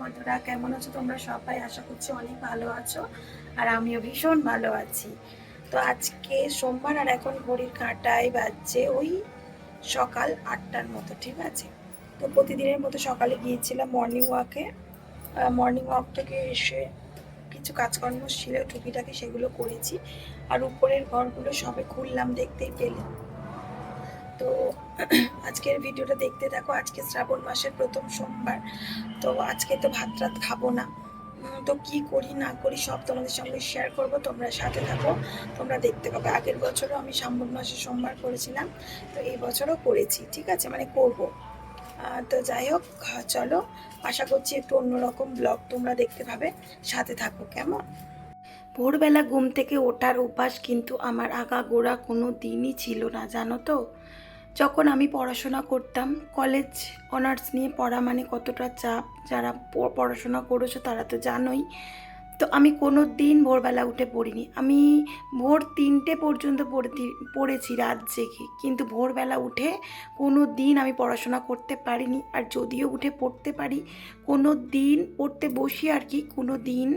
বন্ধুরা, কেমন আছো তোমরা সবাই? আশা করছি অনেক ভালো আছো, আর আমিও ভীষণ ভালো আছি। তো আজকে সোমবার, আর এখন ঘড়ির কাঁটায় বাজছে ওই সকাল 8টার মতো, ঠিক আছে? তো প্রতিদিনের মতো সকালে গিয়েছিলাম মর্নিং ওয়াকে। মর্নিং ওয়াক থেকে এসে কিছু কাজকর্ম ছিল টুকিটাকি, সেগুলো করেছি। আর উপরের ঘরগুলো সবে খুললাম, দেখতেই পেলে। তো আজকের ভিডিওটা দেখতে থাকো। আজকে শ্রাবণ মাসের প্রথম সোমবার। তো আজকে তো ভাত রাত খাবো না। তো কি করি না করি সব তোমাদের সঙ্গে শেয়ার করব, তোমরা সাথে থাকো, তোমরা দেখতে পাবে। আগের বছরও আমি শ্রাবণ মাসে সোমবার করেছিলাম, তো এই বছরও করেছি, ঠিক আছে, মানে করব। তো যাই হোক, চলো, আশা করছি একটু অন্যরকম ব্লগ তোমরা দেখতে পাবে, সাথে থাকো কেমন। ভোরবেলা ঘুম থেকে ওঠার অভ্যাস কিন্তু আমার আগাগোড়া কোনো দিনই ছিল না, জানো তো। যখন আমি পড়াশোনা করতাম, কলেজ অনার্স নিয়ে পড়া মানে কতটা চাপ, যারা পড়াশোনা করেছো তারা তো জানোই। তো আমি কোনো দিন ভোরবেলা উঠে পড়িনি। আমি ভোর 3টে পর্যন্ত পড়েছি রাত জেগে, কিন্তু ভোরবেলা উঠে কোনো দিন আমি পড়াশোনা করতে পারিনি। আর যদিও উঠে পড়তে পারি, কোনো দিন পড়তে বসি আর কি, কোনো দিন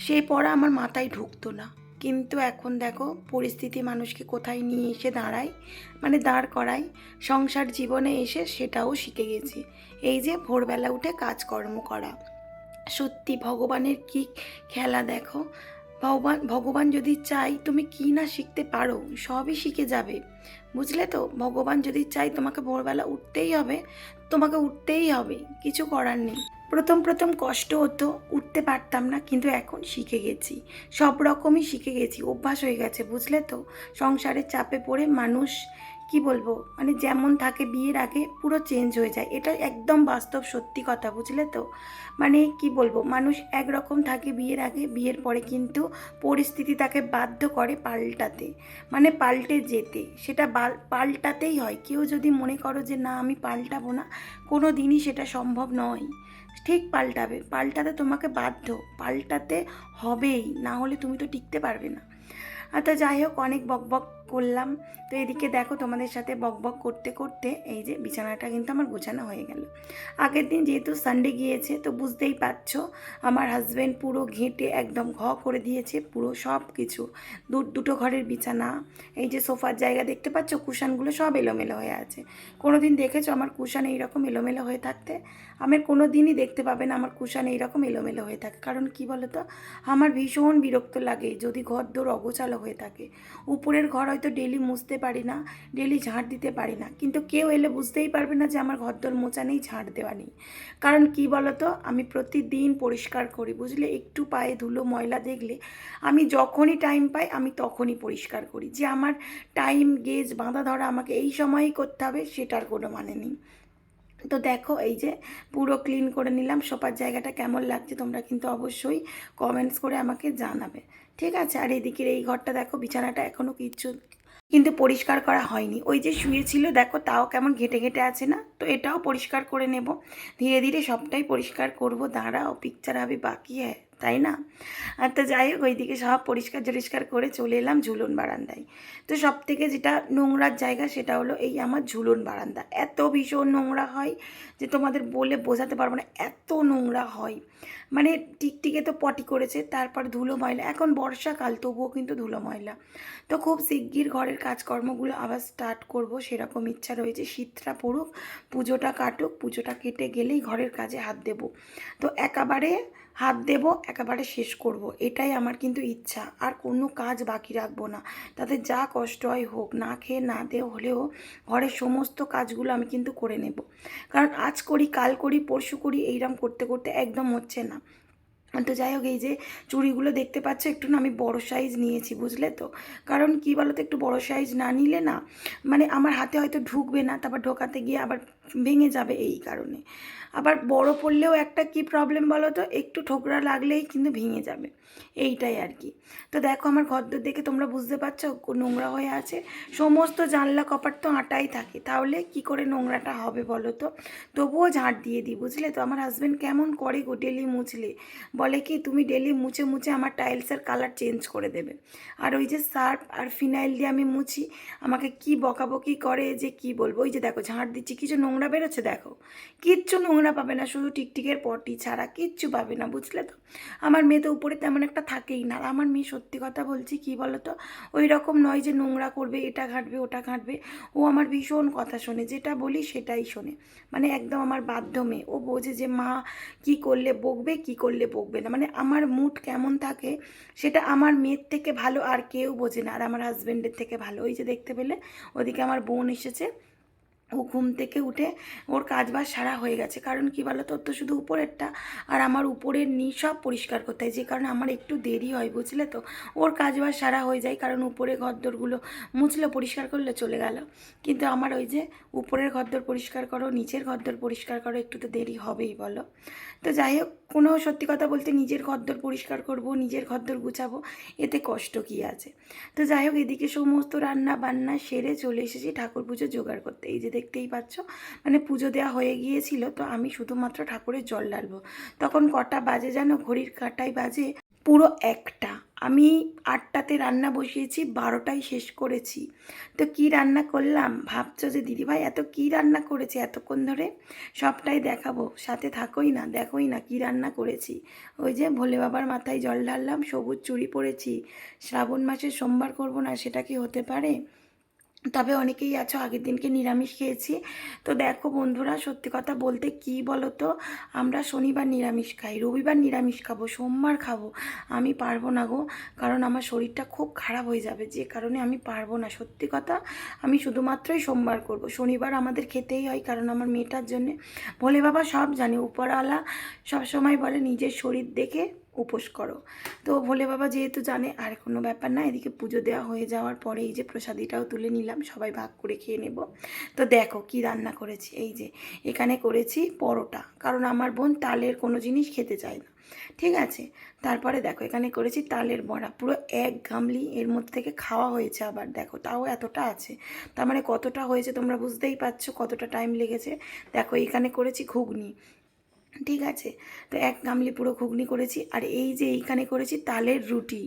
সেই পড়া আমার মাথায় ঢুকতো না। কিন্তু এখন দেখো পরিস্থিতি মানুষকে কোথায় নিয়ে এসে দাঁড়ায়, মানে দাঁড় করায়। সংসার জীবনে এসে সেটাও শিখে গেছি, এই যে ভোরবেলা উঠে কাজকর্ম করা। সত্যি ভগবানের কি খেলা দেখো। ভগবান ভগবান যদি চাই তুমি কি না শিখতে পারো, সবই শিখে যাবে, বুঝলে তো। ভগবান যদি চাই তোমাকে ভোরবেলা উঠতেই হবে, তোমাকে উঠতেই হবে, কিছু করার নেই। প্রথম প্রথম কষ্ট হতো, উঠতে পারতাম না, কিন্তু এখন শিখে গেছি। সব রকমই শিখে গেছি, অভ্যাস হয়ে গেছে, বুঝলে তো। সংসারের চাপে পড়ে মানুষ, কি বলবো, মানে যেমন থাকে বিয়ের আগে পুরো চেঞ্জ হয়ে যায়। এটা একদম বাস্তব সত্যি কথা, বুঝলে তো। মানে কি বলবো, মানুষ একরকম থাকে বিয়ের আগে, বিয়ের পরে কিন্তু পরিস্থিতি তাকে বাধ্য করে পাল্টাতে, মানে পাল্টে যেতে। সেটা পাল্টাতেই হয়। কেউ যদি মনে করো যে না আমি পাল্টাবো না, কোনো দিনই সেটা সম্ভব নয়। ঠিক পাল্টাবে, পাল্টাতে তোমাকে বাধ্য, পাল্টাতে হবেই, না হলে তুমি তো টিকতে পারবে না। তো যাই হোক, অনেক বকবক করলাম। তো এদিকে দেখো তোমাদের সাথে বকবক করতে করতে এই যে বিছানাটা কিন্তু আমার গোছানো হয়ে গেল। আগের দিন যেহেতু সানডে গিয়েছে, তো বুঝতেই পারছো আমার হাজব্যান্ড পুরো ঘেঁটে একদম করে দিয়েছে, পুরো সব কিছু। দুটো ঘরের বিছানা, এই যে সোফার জায়গা দেখতে পাচ্ছ, কুশানগুলো সব এলোমেলো হয়ে আছে। কোনো দিন দেখেছো আমার কুশান এইরকম এলোমেলো হয়ে থাকতে? আমার কোনো দিনই দেখতে পাবে না আমার কুশান এইরকম এলোমেলো হয়ে থাকে। কারণ কি বলো তো, আমার ভীষণ বিরক্ত লাগে যদি ঘরদোর অগোছালো হয়ে থাকে। উপরের ঘর হয়তো ডেলি মুছতে পারি না, ডেলি ঝাঁট দিতে পারি না, কিন্তু কেউ এলে বুঝতেই পারবে না যে আমার ঘরদোর মোছা নেই, ঝাঁট দেওয়া নেই। কারণ কি বলো তো, আমি প্রতিদিন পরিষ্কার করি, বুঝলে। একটু পায়ে ধুলো ময়লা দেখলে আমি যখনই টাইম পাই আমি তখনই পরিষ্কার করি। যে আমার টাইম গেজ বাঁধা ধরা আমাকে এই সময়ই করতে হবে, সেটার কোনো মানে নেই। তো দেখো এই যে পুরো ক্লিন করে নিলাম। সোফার জায়গাটা কেমন লাগছে তোমরা কিন্তু অবশ্যই কমেন্টস করে আমাকে জানাবে, ঠিক আছে। আর এদিকের এই ঘরটা দেখো, বিছানাটা এখনও কিচ্ছু কিন্তু পরিষ্কার করা হয়নি। ওই যে শুয়েছিল দেখো, তাও কেমন ঘেঁটে ঘেঁটে আছে না? তো এটাও পরিষ্কার করে নেব, ধীরে ধীরে সবটাই পরিষ্কার করব। দাঁড়াও, পিকচার হবে বাকি তাই না? আর তো যাই হোক, ওইদিকে সব পরিষ্কার টরিষ্কার করে চলে এলাম ঝুলন বারান্দায়। তো সব থেকে যেটা নোংরার জায়গা সেটা হলো এই আমার ঝুলন বারান্দা। এত ভীষণ নোংরা হয় যে তোমাদের বলে বোঝাতে পারবো না, এত নোংরা হয়। মানে টিকটিকে তো পটি করেছে, তারপর ধুলো ময়লা, এখন বর্ষাকাল তবুও কিন্তু ধুলো ময়লা। তো খুব শিগগির ঘরের কাজকর্মগুলো আবার স্টার্ট করব, সেরকম ইচ্ছা রয়েছে। শীতটা পড়ুক, পুজোটা কাটুক, পুজোটা কেটে গেলেই ঘরের কাজে হাত দেব। তো একেবারে হাত দেব, একেবারে শেষ করব, এটাই আমার কিন্তু ইচ্ছা। আর কোনো কাজ বাকি রাখবো না, তাতে যা কষ্ট হয় হোক, না খেয়ে না দিয়ে হলেও ঘরের সমস্ত কাজগুলো আমি কিন্তু করে নেব। কারণ আজ করি কাল করি পরশু করি, এইরকম করতে করতে একদম হচ্ছে না। তো যাই হোক, এই যে চুড়িগুলো দেখতে পাচ্ছ, একটু না আমি বড় সাইজ নিয়েছি, বুঝলে তো। কারণ কি বলো তো, একটু বড় সাইজ না নিলে না, মানে আমার হাতে হয়তো ঢুকবে না, তারপর ঢোকাতে গিয়ে আবার ভেঙে যাবে, এই কারণে। আবার বড় পড়লেও একটা কি প্রবলেম বলো তো, একটু ঠোকরা লাগলেই কিন্তু ভেঙে যাবে, এইটাই আর কি। তো দেখো আমার ঘরদোর দেখে তোমরা বুঝতে পারছো নোংরা হয়ে আছে। সমস্ত জানলা কপাট তো আটাই থাকে, তাহলে কি করে নোংরাটা হবে বলো তো। তবুও ঝাঁট দিয়ে দিই, বুঝলে তো। আমার হাজব্যান্ড কেমন করে গো, ডেলি মুছলে বলে কি তুমি ডেলি মুছে মুছে আমার টাইলসের কালার চেঞ্জ করে দেবে। আর ওই যে সার্ফ আর ফিনাইল দিয়ে আমি মুছি, আমাকে কি বকাবকি করে যে কি বলবো। ওই যে দেখো ঝাঁট দিচ্ছি, কিছু নোংরা নোংরা বেরোচ্ছে দেখো, কিচ্ছু নোংরা পাবে না, শুধু টিকটিকের পটি ছাড়া কিচ্ছু পাবে না, বুঝলে তো। আমার মেয়ে তো উপরে তেমন একটা থাকেই না। আর আমার মেয়ে সত্যি কথা বলছি কী বলো তো, ওই রকম নয় যে নোংরা করবে, এটা ঘাঁটবে ওটা ঘাঁটবে। ও আমার ভীষণ কথা শোনে, যেটা বলি সেটাই শোনে, মানে একদম আমার বাধ্য মেয়ে। ও বোঝে যে মা কী করলে বকবে, কী করলে বকবে না, মানে আমার মুড কেমন থাকে সেটা আমার মেয়ের থেকে ভালো আর কেউ বোঝে না, আর আমার হাজব্যান্ডের থেকে ভালো। ওই যে দেখতে পেলে ওদিকে আমার বোন এসেছে, ও ঘুম থেকে উঠে ওর কাজবাজ সারা হয়ে গেছে। কারণ কি বলো তো, ওর তো শুধু উপরেরটা, আর আমার উপরের নিচ সব পরিষ্কার করতে হয়, যে কারণে আমার একটু দেরি হয়, বুঝলে তো। ওর কাজবাজ সারা হয়ে যায়, কারণ উপরে ঘরদোরগুলো মুছলে পরিষ্কার করলে চলে গেল। কিন্তু আমার ওই যে উপরের ঘরদোর পরিষ্কার করো, নিচের ঘরদোর পরিষ্কার করো, একটু তো দেরি হবেই বলো। তো যাই হোক, কোনো সত্যি কথা বলতে নিজের ঘরদোর পরিষ্কার করব, নিজের ঘরদোর গুছাবো, এতে কষ্ট কী আছে। তো যাই হোক, এদিকে সমস্ত রান্না বান্না সেরে চলে এসেছি ঠাকুর পুজো জোগাড় করতে। এই যে দেখতেই পাচ্ছ, মানে পুজো দেওয়া হয়ে গিয়েছিল, তো আমি শুধুমাত্র ঠাকুরের জল ঢালবো। তখন কটা বাজে জানো, ঘড়ির কাঁটায় বাজে পুরো 1টা। আমি 8টাতে রান্না বসিয়েছি, 12টায় শেষ করেছি। তো কি রান্না করলাম ভাবছো যে দিদিভাই এত কি রান্না করেছে এতক্ষণ ধরে, সবটাই দেখাবো, সাথে থাকোই না, দেখোই না কি রান্না করেছি। ওই যে ভোলে বাবার মাথায় জল ঢাললাম, সবুজ চুড়ি পরেছি, শ্রাবণ মাসে সোমবার করব না সেটা কি হতে পারে। তবে অনেকেই আছো আগের দিনকে নিরামিষ খেয়েছি। তো দেখো বন্ধুরা, সত্যি কথা বলতে কি বলো তো, আমরা শনিবার নিরামিষ খাই, রবিবার নিরামিষ খাবো, সোমবার খাবো। আমি পারবো না গো, কারণ আমার শরীরটা খুব খারাপ হয়ে যাবে, যে কারণে আমি পারবো না। সত্যি কথা, আমি শুধুমাত্রই সোমবার করব। শনিবার আমাদের খেতেই হয়, কারণ আমার মেয়েটার জন্যে। ভোলে বাবা সব জানে, উপরওয়ালা সবসময় বলে নিজের শরীর দেখে উপোস করো। তো ভোলে বাবা যেহেতু জানে, আর কোনো ব্যাপার না। এদিকে পুজো দেওয়া হয়ে যাওয়ার পরে এই যে প্রসাদিটাও তুলে নিলাম, সবাই ভাগ করে খেয়ে নেব। তো দেখো কি রান্না করেছি, এই যে এখানে করেছি পরোটা, কারণ আমার বোন তালের কোনো জিনিস খেতে চায় না, ঠিক আছে। তারপরে দেখো এখানে করেছি তালের বড়া, পুরো 1 গামলি এর মধ্যে থেকে খাওয়া হয়েছে আবার, দেখো তাও এতটা আছে। তার মানে কতটা হয়েছে তোমরা বুঝতেই পারছো, কতটা টাইম লেগেছে। দেখো এখানে করেছি ঘুগনি, ঠিক আছে। তো 1 গামলি পুরো ঘুগনি করেছি। আর এই যে এইখানে করেছি তালের রুটি,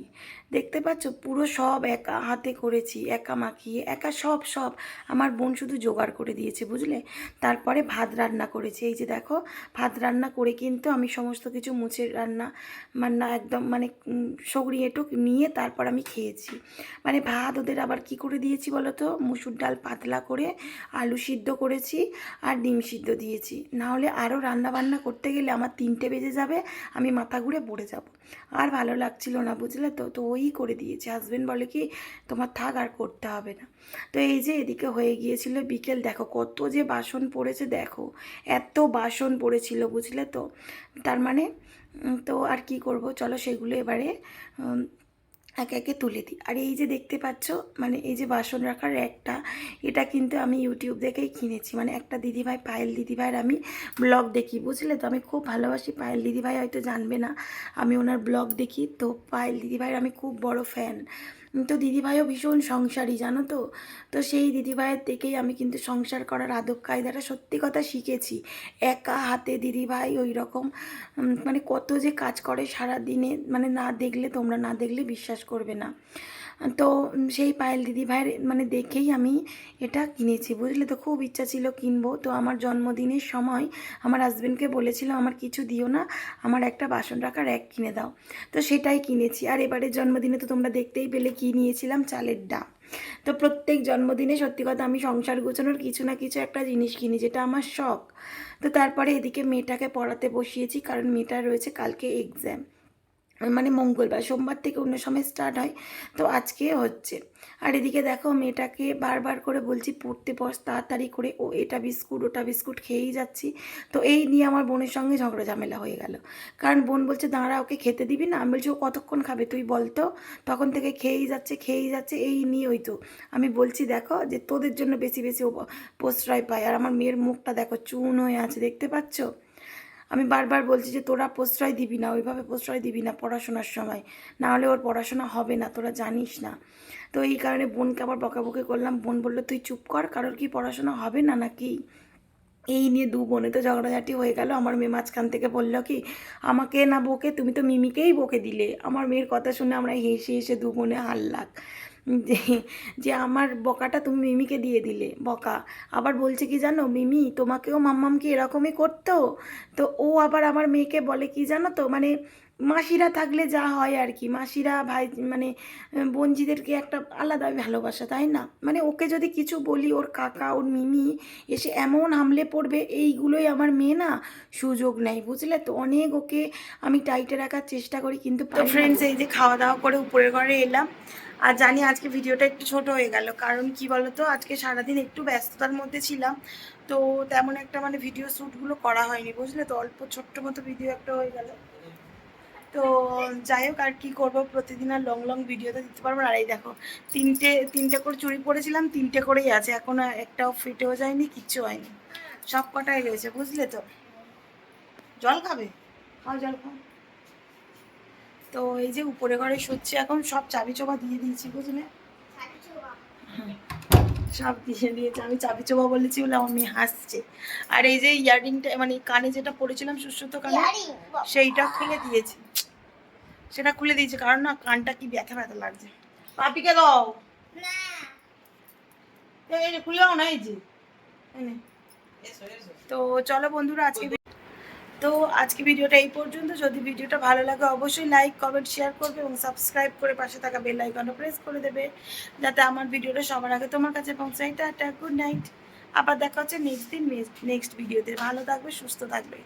দেখতে পাচ্ছ, পুরো সব একা হাতে করেছি, একা মাখিয়ে, একা সব সব আমার বোন শুধু জোগাড় করে দিয়েছে, বুঝলে। তারপরে ভাত রান্না করেছি, এই যে দেখো ভাত রান্না করে কিন্তু আমি সমস্ত কিছু মুছে রান্না বান্না একদম মানে সগড়িয়ে টোক নিয়ে তারপর আমি খেয়েছি। মানে ভাত ওদের আবার কি করে দিয়েছি বলো তো, মুসুর ডাল পাতলা করে আলু সিদ্ধ করেছি আর ডিম সিদ্ধ দিয়েছি, নাহলে আরও রান্না বান্না করতে গেলে আমার 3টে বেজে যাবে, আমি মাথা ঘুরে পড়ে যাব, আর ভালো লাগছিল না, বুঝলে তো। তো ওই করে দিয়েছে, হাজব্যান্ড বলে কি তোমার থাক, আর করতে হবে না। তো এই যে এদিকে হয়ে গিয়েছিল বিকেল, দেখো কত যে বাসন পড়েছে, দেখো এত বাসন পড়েছিল, বুঝলে তো। তার মানে তো আর কি করব, চলো সেগুলো এবারে একে একে তুলে দিই। আর এই যে দেখতে পাচ্ছ, মানে এই যে বাসন রাখার র্যাকটা, এটা কিন্তু আমি ইউটিউব দেখেই কিনেছি। মানে একটা দিদিভাই, পায়েল দিদিভাইয়ের আমি ব্লগ দেখি, বুঝলে তো। আমি খুব ভালোবাসি পায়েল দিদিভাই, হয়তো জানবে না, আমি ওনার ব্লগ দেখি। তো পায়েল দিদিভাইয়ের আমি খুব বড় ফ্যান। তো দিদিভাইও ভীষণ সংসারী, জানো তো। তো সেই দিদিভাইয়ের থেকেই আমি কিন্তু সংসার করার আদব কায়দাটা সত্যি কথা শিখেছি। একা হাতে দিদিভাই ওই রকম মানে কত যে কাজ করে সারা দিনে, মানে না দেখলে, তোমরা না দেখলে বিশ্বাস করবে না। তো সেই পায়েল দিদিভাইয়ের মানে দেখেই আমি এটা কিনেছি, বুঝলে তো। খুব ইচ্ছা ছিল কিনবো। তো আমার জন্মদিনের সময় আমার হাজব্যান্ডকে বলেছিলাম আমার কিছু দিও না, আমার একটা বাসন রাখার র্যাক কিনে দাও। তো সেটাই কিনেছি। আর এবারের জন্মদিনে তো তোমরা দেখতেই পেলে কি নিয়েছিলাম, চালের ডাব। তো প্রত্যেক জন্মদিনে সত্যি কথা আমি সংসার গোছানোর কিছু না কিছু একটা জিনিস কিনি, যেটা আমার শখ। তো তারপরে এদিকে মেয়েটাকে পড়াতে বসিয়েছি, কারণ মেয়েটার রয়েছে কালকে এক্সাম, মানে মঙ্গলবার, সোমবার থেকে অন্য সময় স্টার্ট হয়, তো আজকে হচ্ছে। আর এদিকে দেখো মেয়েটাকে বারবার করে বলছি পড়তে বস তাড়াতাড়ি করে, ও এটা বিস্কুট ওটা বিস্কুট খেয়েই যাচ্ছি। তো এই নিয়ে আমার বোনের সঙ্গে ঝগড়া ঝামেলা হয়ে গেল, কারণ বোন বলছে দাঁড়া ওকে খেতে দিবি না, আমি বলছি ও কতক্ষণ খাবে তুই বলতো, তখন থেকে খেয়েই যাচ্ছে খেয়েই যাচ্ছে, এই নিয়ে ওই তো। আমি বলছি দেখো যে তোদের জন্য বেশি বেশি ও প্রশ্রয় পায়, আর আমার মেয়ের মুখটা দেখো চুন হয়ে আছে, দেখতে পাচ্ছ। আমি বারবার বলছি যে তোরা প্রশ্রয় দিবি না, ওইভাবে প্রশ্রয় দিবি না পড়াশোনার সময়, না হলে ওর পড়াশোনা হবে না, তোরা জানিস না। তো এই কারণে বোনকে আবার বকাবকি করলাম। বোন বললো তুই চুপ কর, কারোর কি পড়াশোনা হবে না নাকি। এই নিয়ে দু বোনে তো ঝগড়াঝাটি হয়ে গেল। আমার মেয়ে মাঝখান থেকে বললো কি আমাকে না বকে তুমি তো মিমিকেই বকে দিলে। আমার মেয়ের কথা শুনে আমরা হেসে হেসে দু বোনে হাল্লাক। যে যে আমার বকাটা তুমি মিমিকে দিয়ে দিলে বকা। আবার বলছে কি জানো, মিমি তোমাকেও মাম্মামকে এরকমই করতো। তো ও আবার আমার মেয়েকে বলে কি জানো তো, মানে মাসিরা থাকলে যা হয় আর কি, মাসিরা ভাই মানে বোনজিদেরকে একটা আলাদা ভালোবাসা, তাই না? মানে ওকে যদি কিছু বলি, ওর কাকা ওর মিমি এসে এমন হামলে পড়বে, এইগুলোই আমার মেয়ে না সুযোগ নেয়, বুঝলে তো। অনেক ওকে আমি টাইটে রাখার চেষ্টা করি, কিন্তু তো ফ্রেন্ডস এই যে খাওয়া দাওয়া করে উপরের ঘরে এলাম। আর জানি আজকে ভিডিওটা একটু ছোট হয়ে গেল, কারণ কি বলতো আজকে সারাদিন একটু ব্যস্ততার মধ্যে ছিলাম। তো তেমন একটা মানে ভিডিও শ্যুটগুলো করা হয়নি, বুঝলে তো। অল্প ছোট্ট মতো ভিডিও একটা হয়ে গেল। তো যাই হোক, আর কি করবো, প্রতিদিন আর লং লং ভিডিওতে দিতে পারবো না। আর এই দেখো, তিনটে তিনটে করে চুড়ি পরেছিলাম, তিনটে করেই আছে এখনো, একটাও ফিটেও যায়নি, কিচ্ছু হয়নি, সব কটাই রয়েছে, বুঝলে তো। জল খাবে? খাও, জল খাও। তো এই যে উপরে ঘরে শুচ্ছে এখন, সব চাবি চোবা দিয়ে দিয়েছি, বুঝলে। হ্যাঁ, সব দিয়ে দিয়েছে, আমি চাবি চোবা বলেছি বলে আমার মেয়ে হাসছে। আর এই যে ইয়াররিংটা মানে কানে যেটা পরেছিলাম সুশ্রুত কানে, সেইটা খুলে দিয়েছি, সেটা খুলে দিয়েছে, কারণ না কানটা কি ব্যথা ব্যথা লাগছে। পাপিকে দাও, এই যে খুলে দাও না, এই যে এই নে। তো চলো বন্ধুরা, তো আজকে ভিডিওটা এই পর্যন্ত। যদি ভিডিওটা ভালো লাগে অবশ্যই লাইক কমেন্ট শেয়ার করবে এবং সাবস্ক্রাইব করে পাশে থাকা বেল আইকনটা প্রেস করে দেবে, যাতে আমার ভিডিওটা সবার আগে তোমার কাছে পৌঁছায়। Tata, good night. আবার দেখা হচ্ছে নেক্সট দিন নেক্সট ভিডিওতে। ভালো থাকবে, সুস্থ থাকবে।